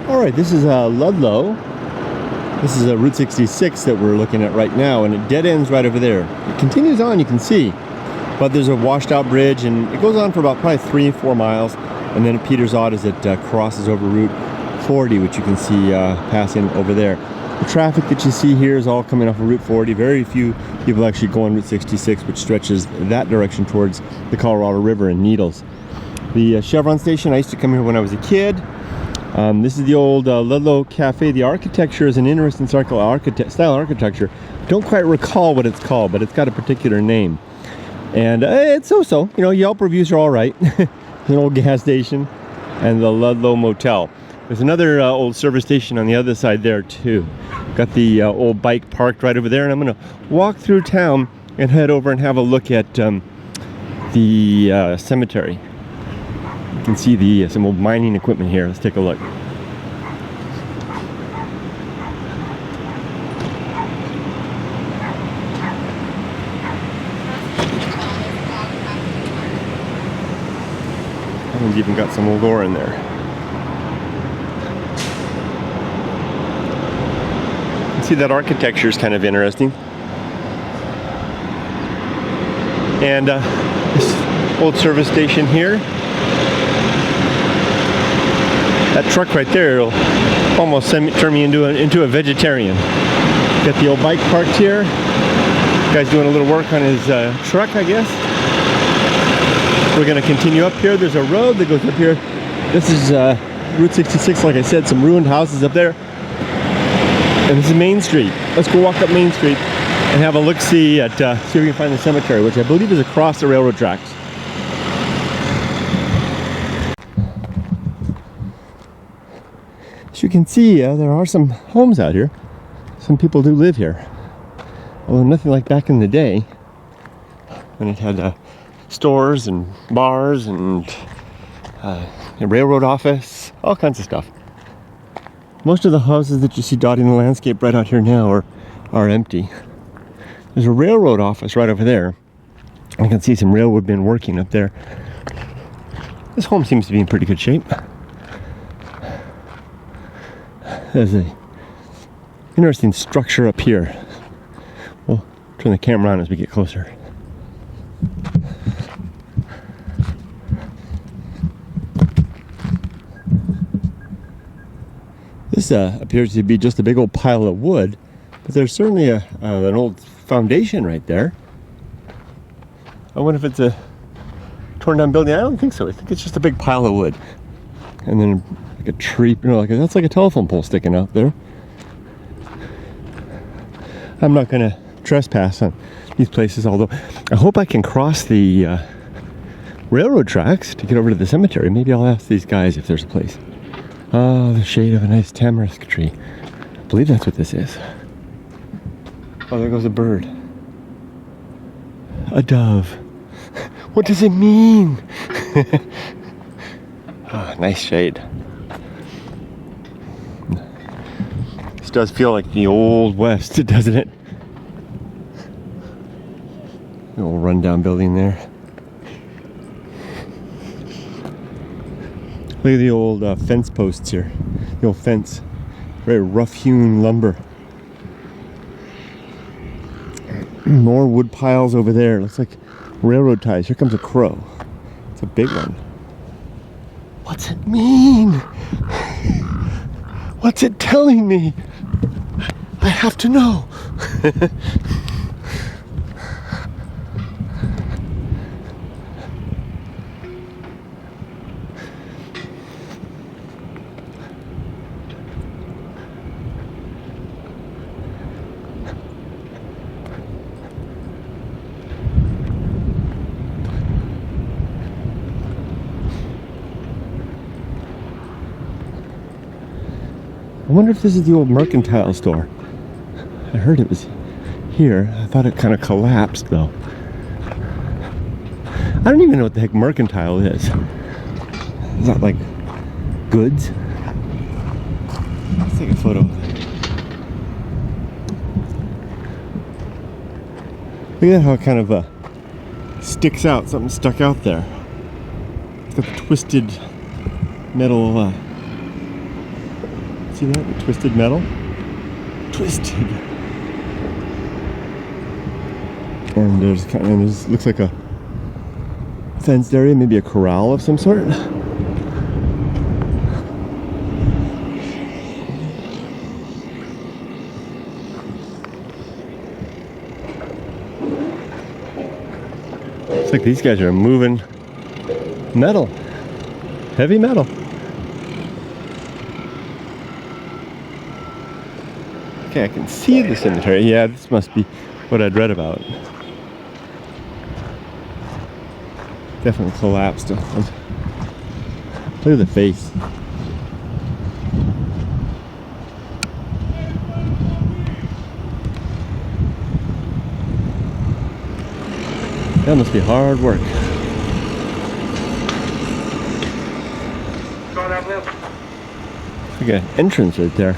Alright, this is Ludlow. This is Route 66 that we're looking at right now, and it dead ends right over there. It continues on, you can see, but there's a washed out bridge, and it goes on for about probably 3-4 miles, and then it peters out as it crosses over Route 40, which you can see passing over there. The traffic that you see here is all coming off of Route 40. Very few people actually go on Route 66, which stretches that direction towards the Colorado River and Needles. The Chevron station, I used to come here when I was a kid. This is the old Ludlow Cafe. The architecture is an interesting style architecture. Don't quite recall what it's called, but it's got a particular name. And it's so-so. You know, Yelp reviews are all right. An old gas station and the Ludlow Motel. There's another old service station on the other side there too. Got the old bike parked right over there, and I'm going to walk through town and head over and have a look at the cemetery. You can see some old mining equipment here. Let's take a look. That one's even got some old ore in there. You can see that architecture is kind of interesting. And this old service station here. That truck right there will almost turn me into a vegetarian. Got the old bike parked here. Guy's doing a little work on his truck, I guess. We're going to continue up here. There's a road that goes up here. This is Route 66, like I said, some ruined houses up there. And this is Main Street. Let's go walk up Main Street and have a look-see at, see if we can find the cemetery, which I believe is across the railroad tracks. As you can see, there are some homes out here. Some people do live here. Although nothing like back in the day when it had stores and bars and a railroad office, all kinds of stuff. Most of the houses that you see dotting the landscape right out here now are empty. There's a railroad office right over there. I can see some railroad men working up there. This home seems to be in pretty good shape. There's a interesting structure up here. We'll turn the camera on as we get closer. This appears to be just a big old pile of wood, but there's certainly an old foundation right there. I wonder if it's a torn down building. I don't think so. I think it's just a big pile of wood. And then like a tree, you know, that's like a telephone pole sticking out there. I'm not going to trespass on these places, although I hope I can cross the railroad tracks to get over to the cemetery. Maybe I'll ask these guys if there's a place. Oh, the shade of a nice tamarisk tree. I believe that's what this is. Oh, there goes a bird. A dove. What does it mean? Oh, nice shade. This does feel like the old West, doesn't it? An old rundown building there. Look at the old fence posts here. The old fence. Very rough-hewn lumber. More wood piles over there. Looks like railroad ties. Here comes a crow. It's a big one. What's it mean? What's it telling me? I have to know. I wonder if this is the old mercantile store. I heard it was here. I thought it kind of collapsed though. I don't even know what the heck mercantile is. Is that like goods? Let's take a photo. Look at how it kind of sticks out. Something stuck out there. It's got the twisted metal See that? The twisted metal? Twisted. And there's looks like a fenced area, maybe a corral of some sort. Looks like these guys are moving metal. Heavy metal. Okay, I can see the cemetery. Yeah, this must be what I'd read about. Definitely collapsed. Look at the face. That must be hard work. Look at an entrance right there.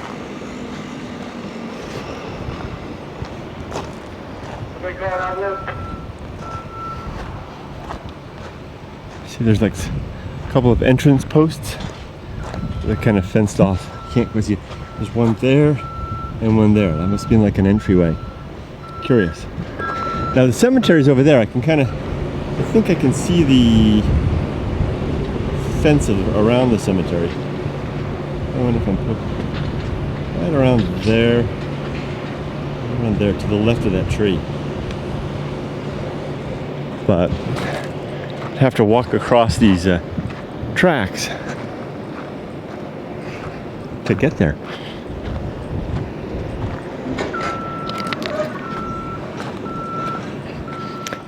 See, there's like a couple of entrance posts. They're kind of fenced off. Can't go see. There's one there and one there. That must be like an entryway. Curious. Now the cemetery's over there. I think I can see the fence around the cemetery. I wonder if I'm put right around there to the left of that tree. But I'd have to walk across these tracks to get there.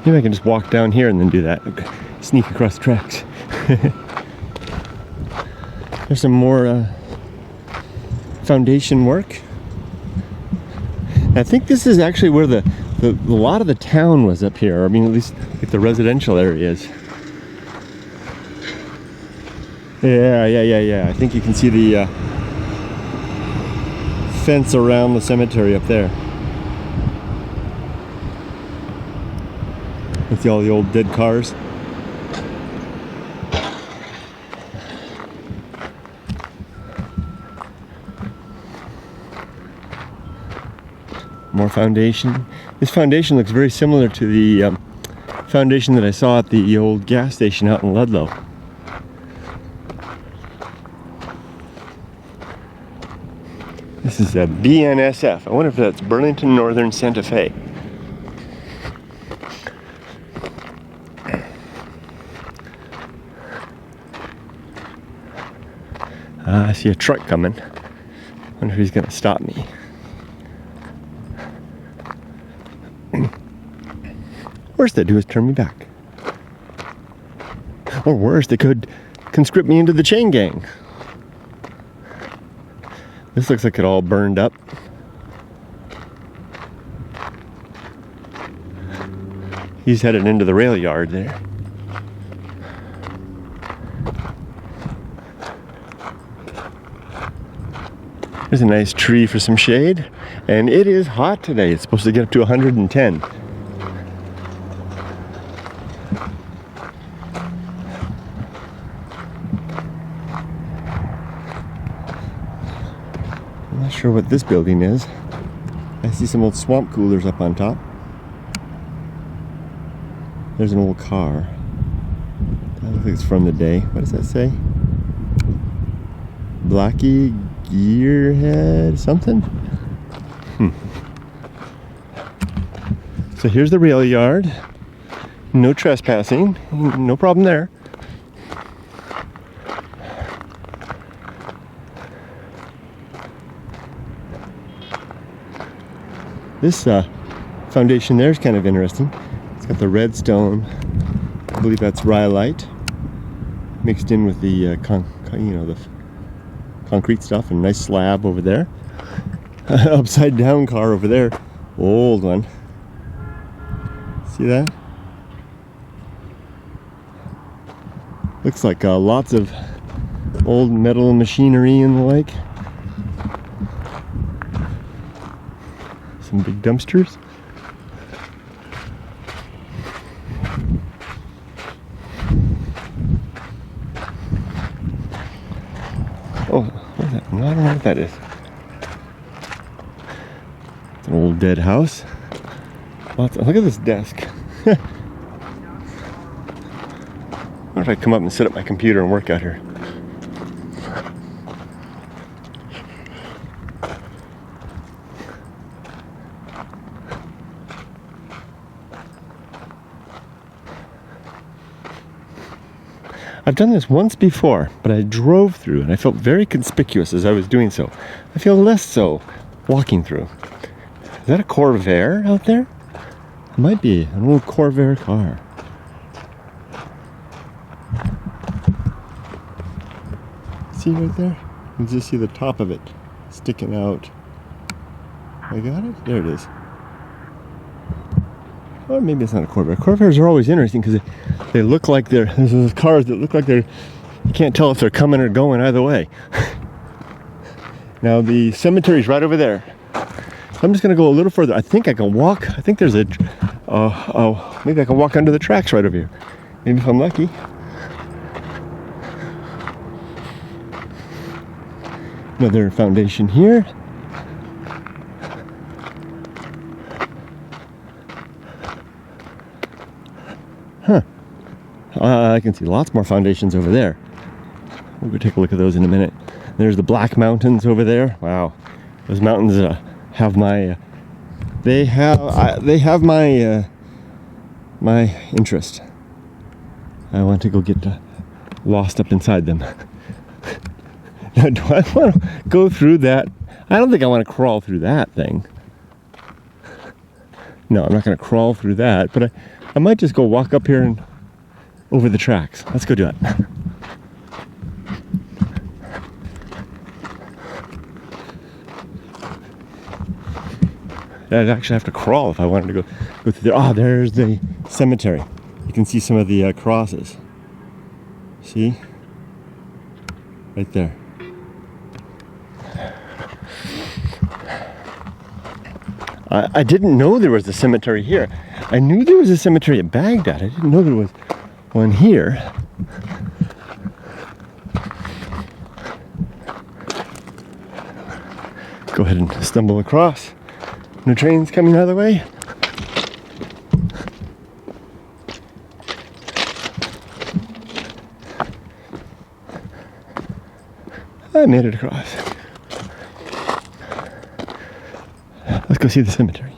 Maybe I can just walk down here and then do that. Sneak across the tracks. There's some more foundation work. I think this is actually where a lot of the town was up here. I mean, at least like the residential areas. Yeah. I think you can see the fence around the cemetery up there. You see all the old dead cars. More foundation. This foundation looks very similar to the foundation that I saw at the old gas station out in Ludlow. This is a BNSF. I wonder if that's Burlington Northern Santa Fe. I see a truck coming. Wonder if he's gonna stop me. Worst they do is turn me back. Or worse, they could conscript me into the chain gang. This looks like it all burned up. He's headed into the rail yard there. There's a nice tree for some shade. And it is hot today. It's supposed to get up to 110. I'm not sure what this building is. I see some old swamp coolers up on top. There's an old car. That looks like it's from the day. What does that say? Blackie Gearhead something? So here's the rail yard. No trespassing. No problem there. This foundation there is kind of interesting. It's got the red stone. I believe that's rhyolite mixed in with the the concrete stuff, and nice slab over there. Upside down car over there, old one. See that? Looks like lots of old metal machinery and the like. Some big dumpsters. Oh, what is that? I don't know what that is. It's an old dead house. Look at this desk. What if I come up and set up my computer and work out here? I've done this once before, but I drove through and I felt very conspicuous as I was doing so. I feel less so walking through. Is that a Corvair out there? It might be an old Corvair car. See right there? You can just see the top of it sticking out. I got it? There it is. Or maybe it's not a Corvair. Corvairs are always interesting because they look like there's those cars that look like you can't tell if they're coming or going either way. Now the cemetery's right over there. I'm just going to go a little further. I think I can walk. I think there's maybe I can walk under the tracks right over here. Maybe if I'm lucky. Another foundation here. Huh. I can see lots more foundations over there. We'll go take a look at those in a minute. There's the Black Mountains over there. Wow. Those mountains have my they have my my interest. I want to go get lost up inside them. Now, do I want to go through that? I don't think I want to crawl through that thing. No, I'm not going to crawl through that, but I might just go walk up here and over the tracks. Let's go do it. I'd actually have to crawl if I wanted to go through there. Ah, there's the cemetery. You can see some of the crosses. See? Right there. I didn't know there was a cemetery here. I knew there was a cemetery at Baghdad. I didn't know there was one here. Go ahead and stumble across. No trains coming either way. I made it across. Let's go see the cemetery.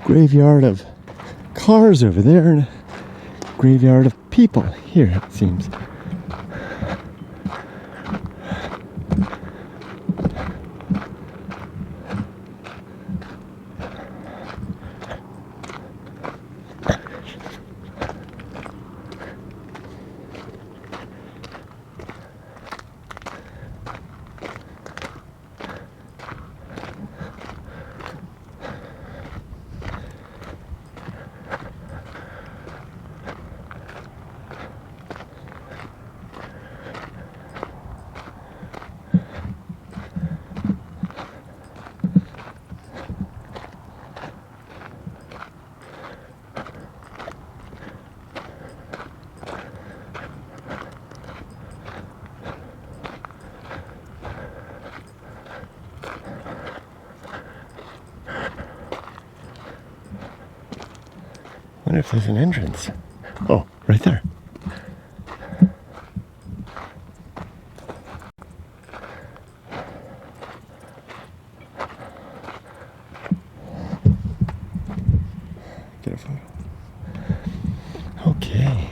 Graveyard of cars over there and a graveyard of people here, it seems. I wonder if there's an entrance. Oh, right there. Get a photo. Okay.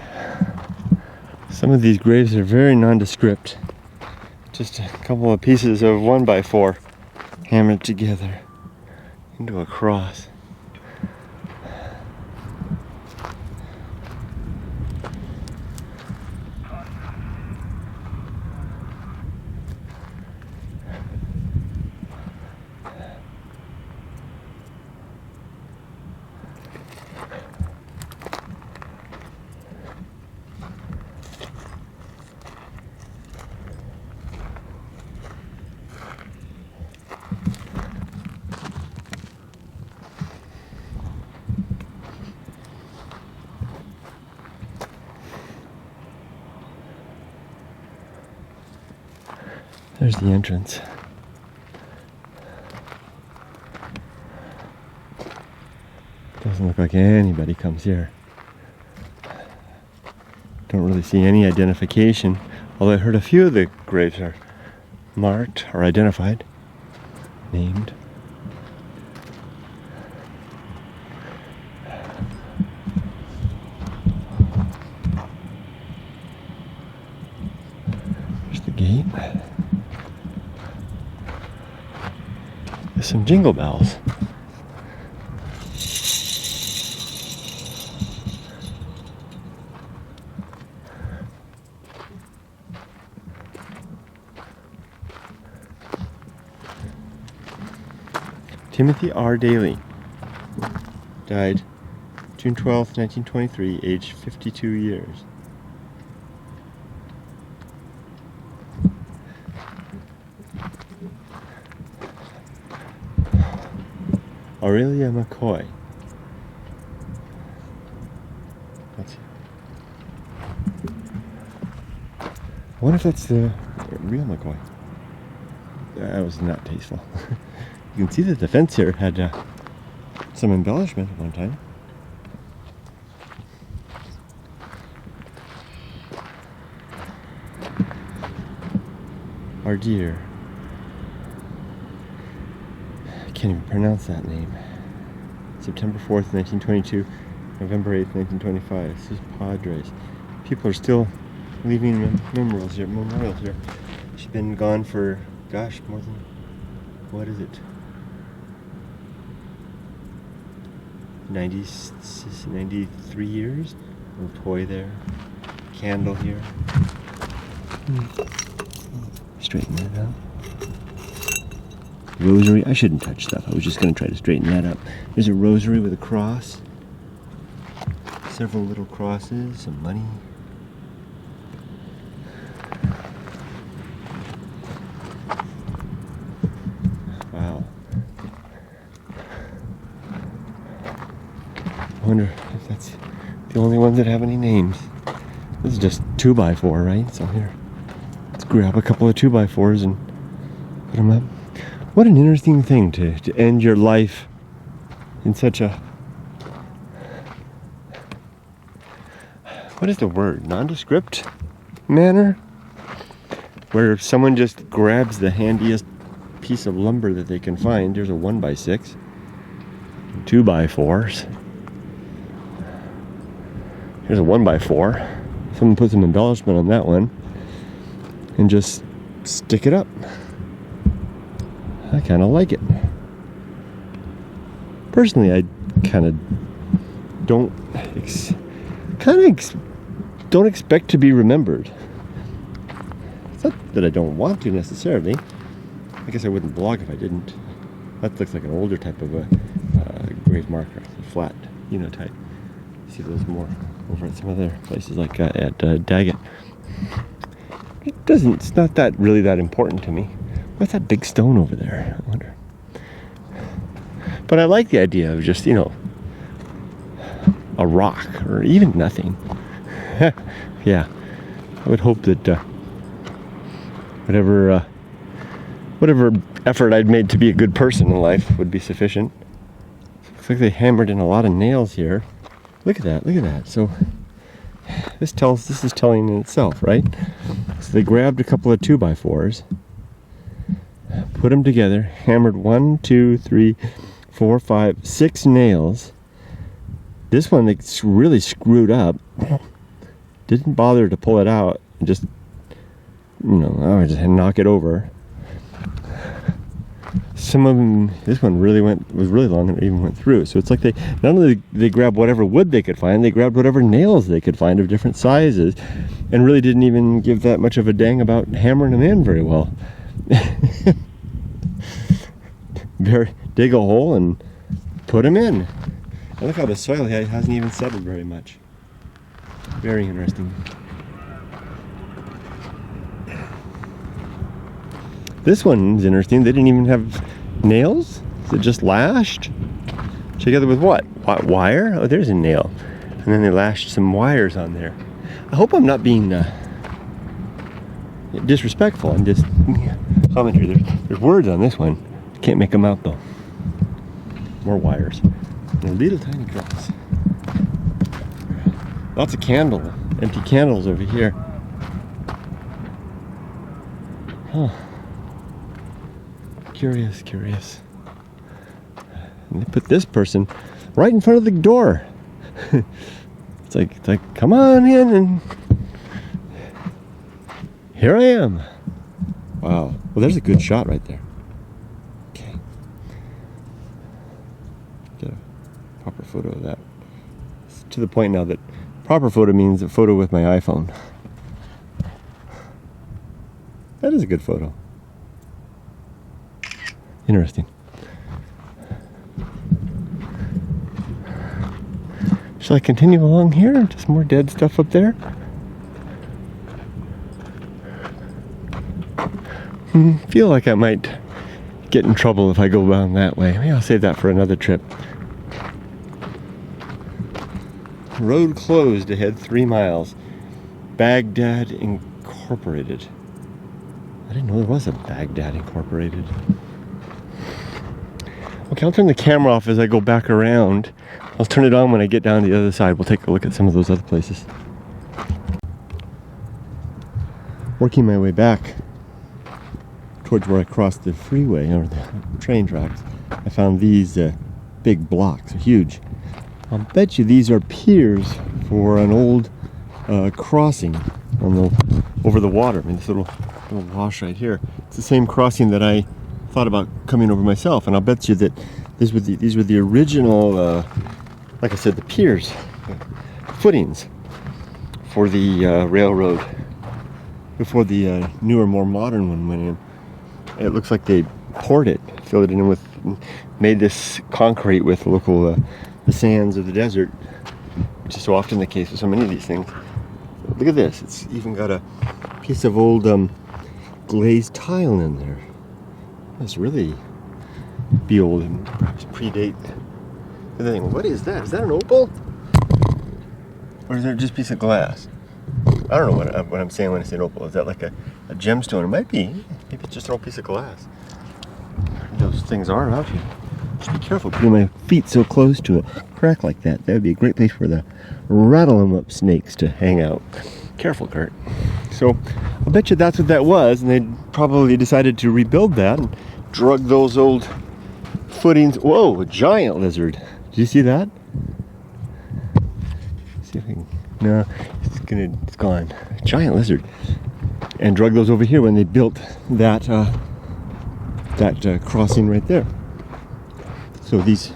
Some of these graves are very nondescript. Just a couple of pieces of 1x4 hammered together into a cross. There's the entrance. Doesn't look like anybody comes here. Don't really see any identification, although I heard a few of the graves are marked or identified, named. There's the gate. There's some jingle bells. Timothy R. Daly died June 12th, 1923, age 52 years. Aurelia McCoy. Let's see. I wonder if that's the real McCoy. That was not tasteful. You can see that the fence here had some embellishment at one time. Our dear. I can't even pronounce that name. September 4th, 1922, November 8th, 1925. This is Padres. People are still leaving memorials here. She's been gone for, gosh, more than, what is it? 93 years. Little toy there. Candle here. Straighten that out. Rosary. I shouldn't touch stuff. I was just going to try to straighten that up. There's a rosary with a cross. Several little crosses. Some money. Wow. I wonder if that's the only ones that have any names. This is just 2x4, right? So here, let's grab a couple of 2x4s and put them up. What an interesting thing to end your life in such a, what is the word, nondescript manner? Where someone just grabs the handiest piece of lumber that they can find. There's a 1x6, 2x4s. Here's a 1x4. Someone put some embellishment on that one and just stick it up. I kind of like it. Personally, I kind of don't expect to be remembered. It's not that I don't want to necessarily. I guess I wouldn't blog if I didn't. That looks like an older type of a grave marker, flat, type. You see those more over at some other places, like at Daggett. It's not that really that important to me. What's that big stone over there? I wonder. But I like the idea of just, a rock or even nothing. Yeah. I would hope that whatever effort I'd made to be a good person in life would be sufficient. Looks like they hammered in a lot of nails here. Look at that. So this is telling in itself, right? So they grabbed a couple of 2x4s, put them together, hammered 1, 2, 3, 4, 5, 6 nails. This one they really screwed up. Didn't bother to pull it out and just, just knock it over. Some of them, this one was really long and it even went through. So it's like not only they grabbed whatever wood they could find, they grabbed whatever nails they could find of different sizes and really didn't even give that much of a dang about hammering them in very well. Dig a hole and put them in. And look how the soil here hasn't even settled very much. Very interesting. This one's interesting. They didn't even have nails. Is it just lashed? Together with what? Wire? Oh, there's a nail. And then they lashed some wires on there. I hope I'm not being disrespectful. I'm just commentary. There's words on this one. Can't make them out though. More wires. And little tiny drops. Lots of empty candles over here. Huh. Curious. And they put this person right in front of the door. It's like, come on in, and here I am. Wow. Well, there's a good shot right there. Okay. Get a proper photo of that. It's to the point now that proper photo means a photo with my iPhone. That is a good photo. Interesting. Shall I continue along here? Just more dead stuff up there? Feel like I might get in trouble if I go down that way. Maybe I'll save that for another trip. Road closed ahead 3 miles. Baghdad Incorporated. I didn't know there was a Baghdad Incorporated. Okay, I'll turn the camera off as I go back around. I'll turn it on when I get down to the other side. We'll take a look at some of those other places. Working my way back towards where I crossed the freeway, or the train tracks, I found these big blocks, huge. I'll bet you these are piers for an old crossing over the water. I mean, this little wash right here. It's the same crossing that I thought about coming over myself, and I'll bet you that these were the original, like I said, the piers, footings for the railroad before the newer, more modern one went in. It looks like they poured it, filled it in with, made this concrete with local the sands of the desert, which is so often the case with so many of these things. Look at this. It's even got a piece of old glazed tile in there. Must really be old and perhaps predate the thing. What is that? Is that an opal? Or is that just a piece of glass? I don't know what I'm saying when I say opal. Is that like a gemstone? It might be. Maybe it's just an old piece of glass. Those things are out here. Just be careful putting my feet so close to a crack like that. That would be a great place for the rattle 'em up snakes to hang out. Careful, Kurt. So I'll bet you that's what that was, and they probably decided to rebuild that and drug those old footings. Whoa, a giant lizard. Did you see that? See if I can. No, it's gone. A giant lizard. And drug those over here when they built that crossing right there. So these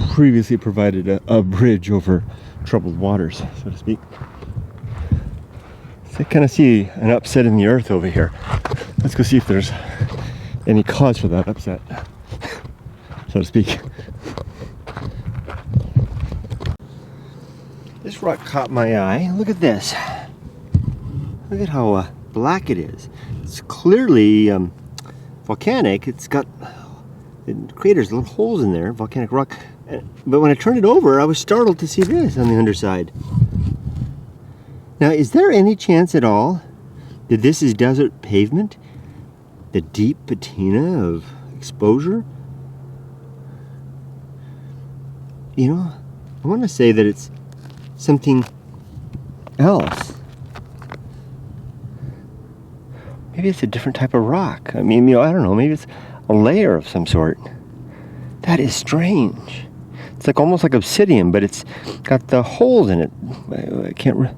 previously provided a bridge over troubled waters, so to speak. So I kind of see an upset in the earth over here. Let's go see if there's any cause for that upset, so to speak. This rock caught my eye. Look at this. Look at how black it is. It's clearly volcanic. It's got craters, little holes in there, volcanic rock. But when I turned it over, I was startled to see this on the underside. Now, is there any chance at all that this is desert pavement? The deep patina of exposure? You know, I want to say that it's something else. Maybe it's a different type of rock. I mean, I don't know, maybe it's a layer of some sort. That is strange. It's like almost like obsidian, but it's got the holes in it. I can't.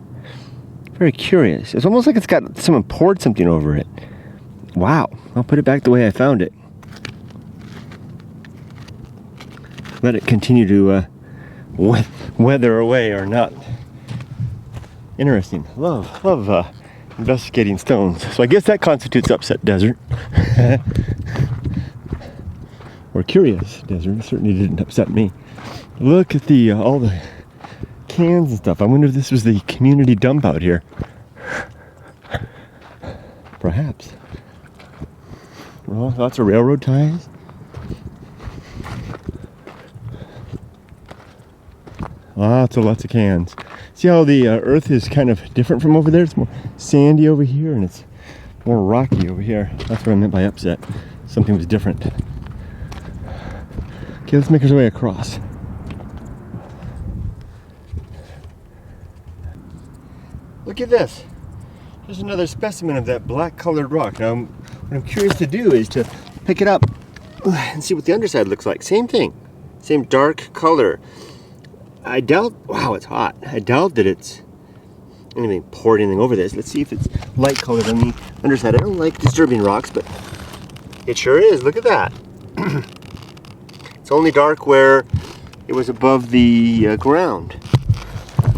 Very curious. It's almost like it's got someone poured something over it. Wow. I'll put it back the way I found it. Let it continue to weather away or not. Interesting. Love investigating stones. So I guess that constitutes upset desert. Or curious desert. It certainly didn't upset me. Look at all the cans and stuff. I wonder if this was the community dump out here. Perhaps. Well, lots of railroad ties. Lots of cans. See how the earth is kind of different from over there? It's more sandy over here, and it's more rocky over here. That's what I meant by upset. Something was different. Okay, let's make our way across. Look at this. There's another specimen of that black colored rock. Now, what I'm curious to do is to pick it up and see what the underside looks like. Same thing. Same dark color. I doubt, wow, it's hot. I doubt that it's anything poured anything over this. Let's see if it's light colored on the underside. I don't like disturbing rocks, but it sure is. Look at that. It's only dark where it was above the ground.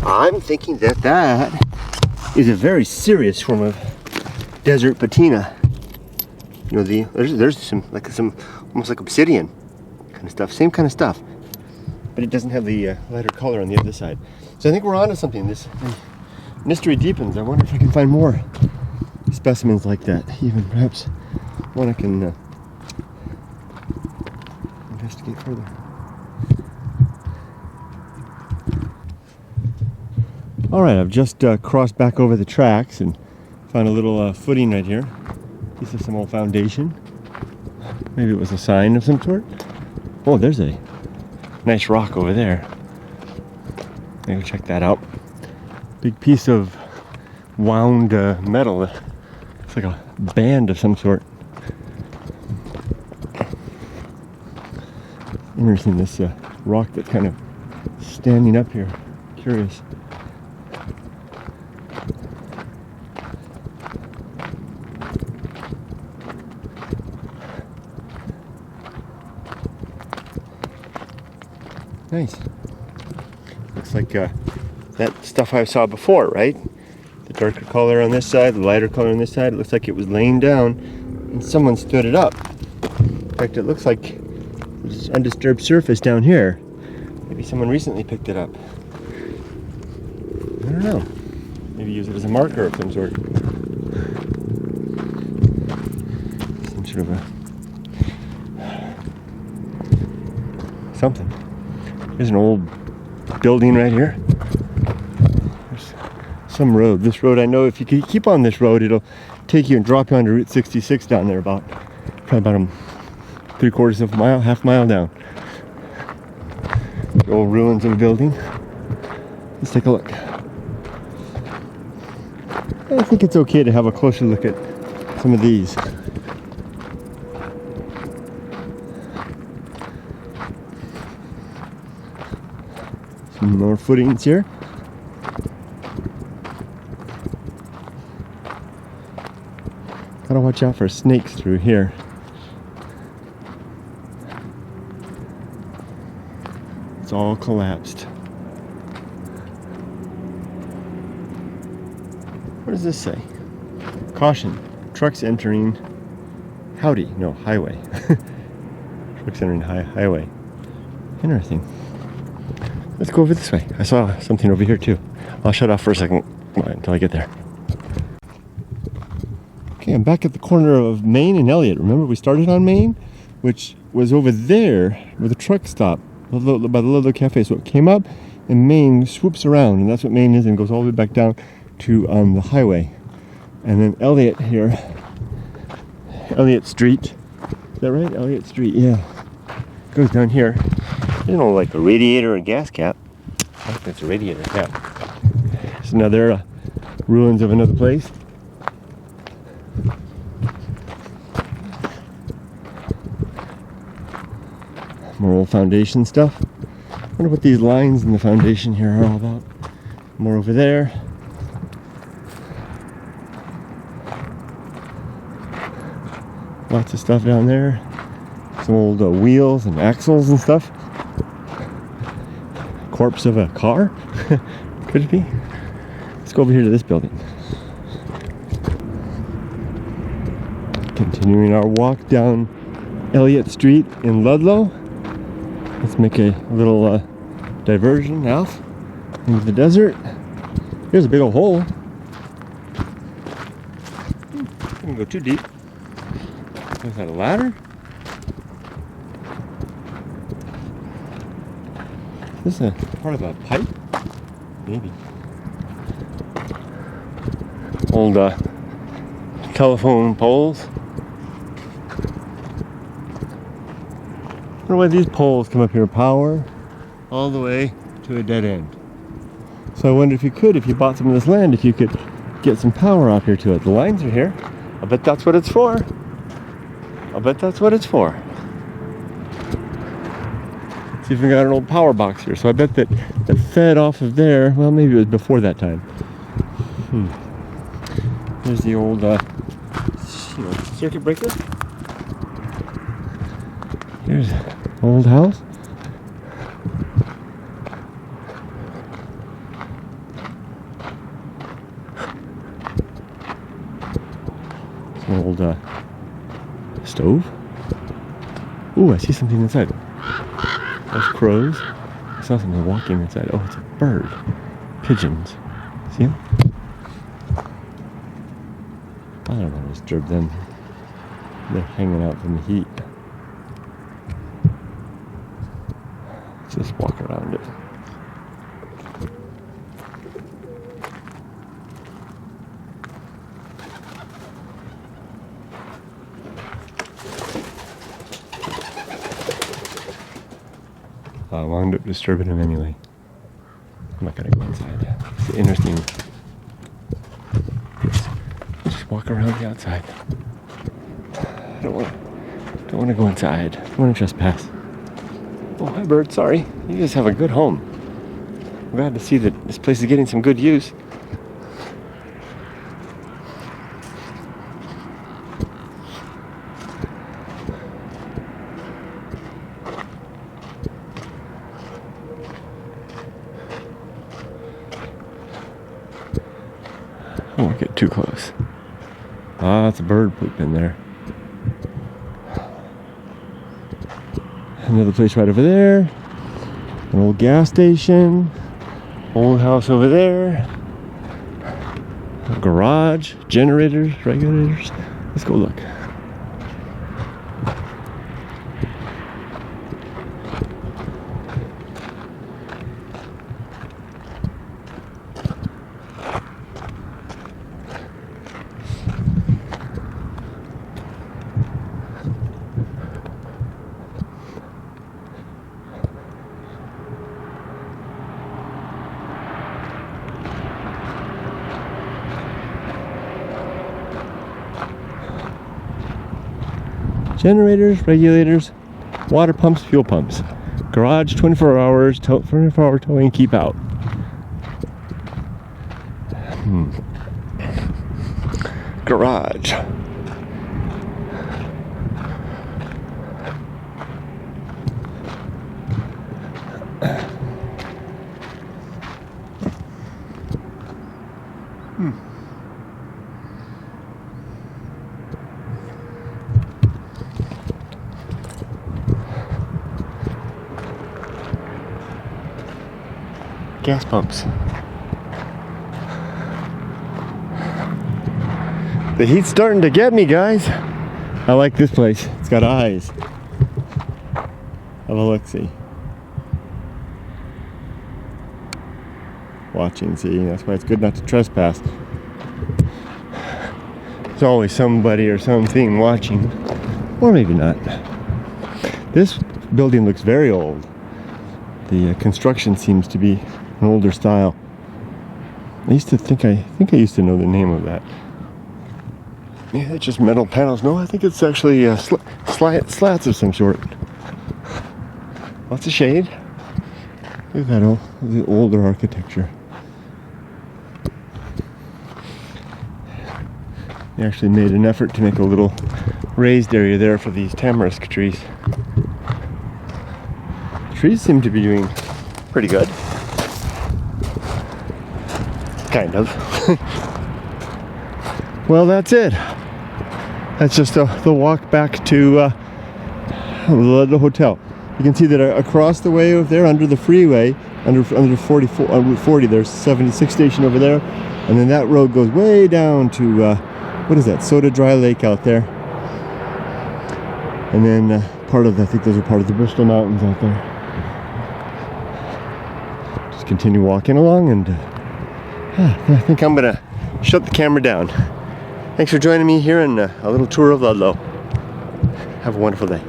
I'm thinking that that is a very serious form of desert patina. You know, there's some almost like obsidian kind of stuff, same kind of stuff, but it doesn't have the lighter color on the other side. So I think we're onto something. This mystery deepens. I wonder if I can find more specimens like that. Even perhaps one I can investigate further. All right, I've just crossed back over the tracks and found a little footing right here. This is some old foundation. Maybe it was a sign of some sort. Oh, there's a nice rock over there. Maybe check that out. Big piece of wound metal. It's like a band of some sort. Interesting, this rock that's kind of standing up here. Curious. Nice. Looks like that stuff I saw before, right? The darker color on this side, the lighter color on this side. It looks like it was laying down and someone stood it up. In fact, it looks like there's undisturbed surface down here. Maybe someone recently picked it up. I don't know. Maybe use it as a marker of some sort. Some sort of a something. There's an old building right here. There's some road. This road, I know if you keep on this road, it'll take you and drop you onto Route 66 down there probably about 3/4 of a mile, half mile down. The old ruins of a building. Let's take a look. I think it's okay to have a closer look at some of these. Some more footings here. Gotta watch out for snakes through here. It's all collapsed. What does this say? Caution, trucks entering highway. Trucks entering highway. Interesting. Let's go over this way. I saw something over here too. I'll shut off for a second until I get there. Okay, I'm back at the corner of Main and Elliot. Remember we started on Main, which was over there where the truck stopped by the Ludlow Cafe. So it came up and Main swoops around, and that's what Main is, and goes all the way back down to the highway. And then Elliot here, Elliot Street. Is that right? Elliot Street, yeah. Goes down here. You know, like a radiator or gas cap. I think it's a radiator cap. It's another ruins of another place. More old foundation stuff. I wonder what these lines in the foundation here are all about. More over there. Lots of stuff down there. Some old wheels and axles and stuff. Corpse of a car? Could it be? Let's go over here to this building. Continuing our walk down Elliot Street in Ludlow. Let's make a little diversion off into the desert. Here's a big old hole. Don't go too deep. Is that a ladder? Is this a part of a pipe? Maybe. Old telephone poles. I wonder why these poles come up here, power all the way to a dead end. So I wonder if you bought some of this land, if you could get some power out here to it. The lines are here. I bet that's what it's for. I bet that's what it's for. It's even got an old power box here, so I bet that fed off of there. Well, maybe it was before that time. There's the old circuit breaker. Here's an old house. An old stove. Ooh, I see something inside. There's crows. I saw something walking inside. Oh, it's a bird. Pigeons. See them? I don't want to disturb them. They're hanging out from the heat. Let's just walk around it. I wound up disturbing him anyway. I'm not gonna go inside. It's interesting. Just walk around the outside. I don't want to go inside. I don't want to trespass. Oh, hi bird. Sorry. You guys have a good home. I'm glad to see that this place is getting some good use. I won't get too close. Ah, it's a bird poop in there. Another place right over there. An old gas station. Old house over there. A garage. Generators, regulators. Let's go look. Generators, regulators, water pumps, fuel pumps. Garage, 24 hours, 24-hour towing, keep out. Garage. Gas pumps. The heat's starting to get me, guys. I like this place. It's got eyes. Have a look-see. Watching, see? That's why it's good not to trespass. There's always somebody or something watching. Or maybe not. This building looks very old. The construction seems to be an older style. I think I used to know the name of that. Yeah, it's just metal panels. No, I think it's actually slats of some sort. Lots of shade. Look at that the older architecture. They actually made an effort to make a little raised area there for these tamarisk trees. Trees seem to be doing pretty good. Kind of. Well, that's it. That's just the walk back to the Ludlow Hotel. You can see that across the way over there, under the freeway, under Route 40, there's 76 station over there, and then that road goes way down to what is that? Soda Dry Lake out there, and then I think those are part of the Bristol Mountains out there. Just continue walking along, and I think I'm gonna shut the camera down. Thanks for joining me here in a little tour of Ludlow. Have a wonderful day.